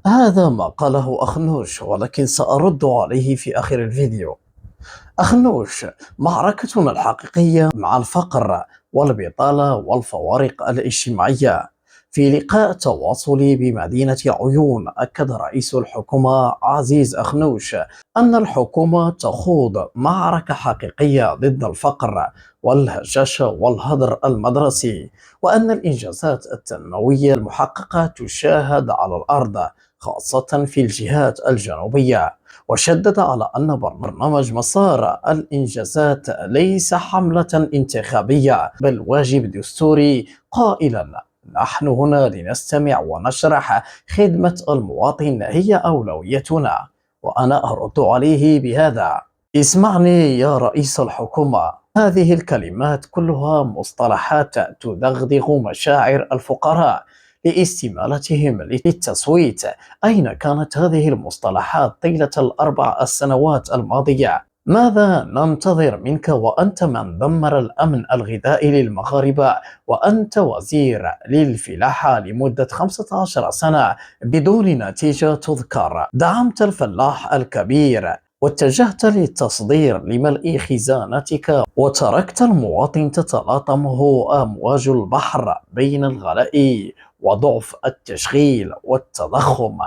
هذا ما قاله أخنوش، ولكن سأرد عليه في آخر الفيديو. أخنوش: معركتنا الحقيقية مع الفقر والبطالة والفوارق الاجتماعية. في لقاء تواصلي بمدينة عيون، أكد رئيس الحكومة عزيز أخنوش أن الحكومة تخوض معركة حقيقية ضد الفقر والهشاشة والهدر المدرسي، وأن الإنجازات التنموية المحققة تشاهد على الأرض، خاصة في الجهات الجنوبية. وشدد على أن برنامج مسار الإنجازات ليس حملة انتخابية بل واجب دستوري، قائلا: نحن هنا لنستمع ونشرح، خدمة المواطن هي أولويتنا. وأنا أرد عليه بهذا: اسمعني يا رئيس الحكومة، هذه الكلمات كلها مصطلحات تدغدغ مشاعر الفقراء لاستمالتهم للتصويت. أين كانت هذه المصطلحات طيلة ال4 سنوات الماضية؟ ماذا ننتظر منك وأنت من دمر الأمن الغذائي للمغاربة، وأنت وزير للفلاحة لمدة 15 سنة بدون نتيجة تذكر؟ دعمت الفلاح الكبير واتجهت للتصدير لملء خزانتك، وتركت المواطن تتلاطمه أمواج البحر بين الغلاء وضعف التشغيل والتضخم.